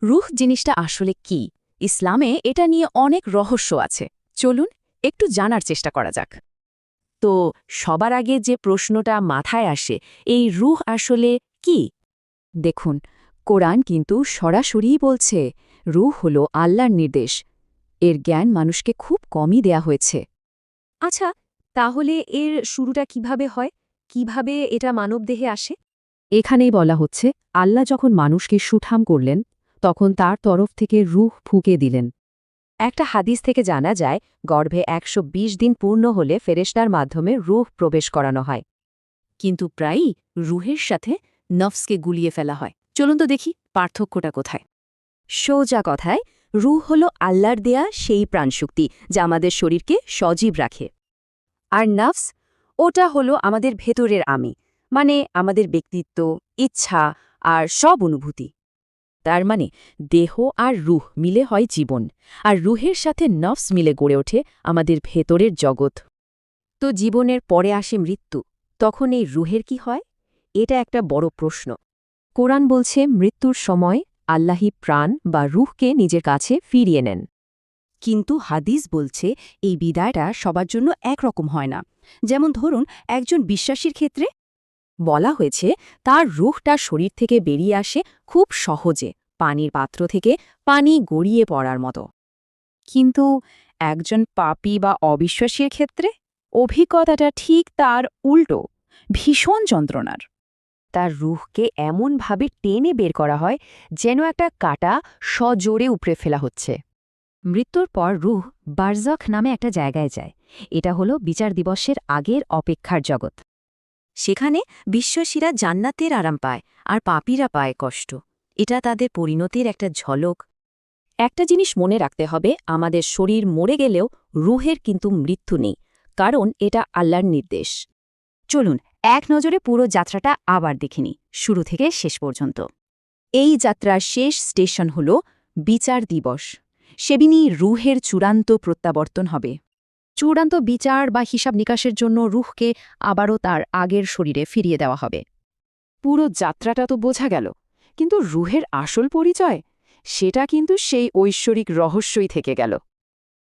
রূহ জিনিসটা আসলে কি? ইসলামে এটা নিয়ে অনেক রহস্য আছে। চলুন একটু জানার চেষ্টা করা যাক। তো সবার আগে যে প্রশ্নটা মাথায় আসে, এই রূহ আসলে কি? দেখুন, কোরআন কিন্তু সরাসরিই বলছে রূহ হল আল্লাহর নির্দেশ। এর জ্ঞান মানুষকে খুব কমই দেয়া হয়েছে। আচ্ছা, তাহলে এর শুরুটা কিভাবে হয়? কিভাবে এটা মানবদেহে আসে? এখানেই বলা হচ্ছে, আল্লাহ যখন মানুষকে সুঠাম করলেন, তখন তার তরফ থেকে রূহ ফুঁকে দিলেন। একটা হাদিস থেকে জানা যায়, গর্ভে ১২০ দিন পূর্ণ হলে ফেরেশতার মাধ্যমে রূহ প্রবেশ করানো হয়। কিন্তু প্রায়ই রূহের সাথে নফসকে গুলিয়ে ফেলা হয়। চলুন তো দেখি পার্থক্যটা কোথায়। সোজা কথায়, রূহ হল আল্লাহর দেয়া সেই প্রাণশক্তি যা আমাদের শরীরকে সজীব রাখে। আর নফস, ওটা হলো আমাদের ভেতরের আমি, মানে আমাদের ব্যক্তিত্ব, ইচ্ছা আর সব অনুভূতি। তার মানে দেহ আর রূহ মিলে হয় জীবন, আর রূহের সাথে নফস মিলে গড়ে ওঠে আমাদের ভেতরের জগৎ। তো জীবনের পরে আসে মৃত্যু, তখন এই রূহের কি হয়? এটা একটা বড় প্রশ্ন। কোরআন বলছে মৃত্যুর সময় আল্লাহি প্রাণ বা রূহকে নিজের কাছে ফিরিয়ে নেন। কিন্তু হাদিস বলছে এই বিদায়টা সবার জন্য একরকম হয় না। যেমন ধরুন, একজন বিশ্বাসীর ক্ষেত্রে বলা হয়েছে তার রূহটা শরীর থেকে বেরিয়ে আসে খুব সহজে, পানির পাত্র থেকে পানি গড়িয়ে পড়ার মতো। কিন্তু একজন পাপী বা অবিশ্বাসীর ক্ষেত্রে অভিজ্ঞতাটা ঠিক তার উল্টো, ভীষণ যন্ত্রণার। তার রূহকে এমনভাবে টেনে বের করা হয় যেন একটা কাঁটা সজোরে উপড়ে ফেলা হচ্ছে। মৃত্যুর পর রূহ বারজাখ নামে একটা জায়গায় যায়। এটা হলো বিচার দিবসের আগের অপেক্ষার জগৎ। সেখানে বিশ্বাসীরা জান্নাতের আরাম পায় আর পাপীরা পায় কষ্ট। এটা তাদের পরিণতির একটা ঝলক। একটা জিনিস মনে রাখতে হবে, আমাদের শরীর মরে গেলেও রূহের কিন্তু মৃত্যু নেই, কারণ এটা আল্লাহর নির্দেশ। চলুন এক নজরে পুরো যাত্রাটা আবার দেখিনি, শুরু থেকে শেষ পর্যন্ত। এই যাত্রার শেষ স্টেশন হল বিচার দিবস। সেদিনই রূহের চূড়ান্ত প্রত্যাবর্তন হবে। চূড়ান্ত বিচার বা হিসাব নিকাশের জন্য রূহকে আবারও তার আগের শরীরে ফিরিয়ে দেওয়া হবে। পুরো যাত্রাটা তো বোঝা গেল, কিন্তু রূহের আসল পরিচয়, সেটা কিন্তু সেই ঐশ্বরিক রহস্যই থেকে গেল।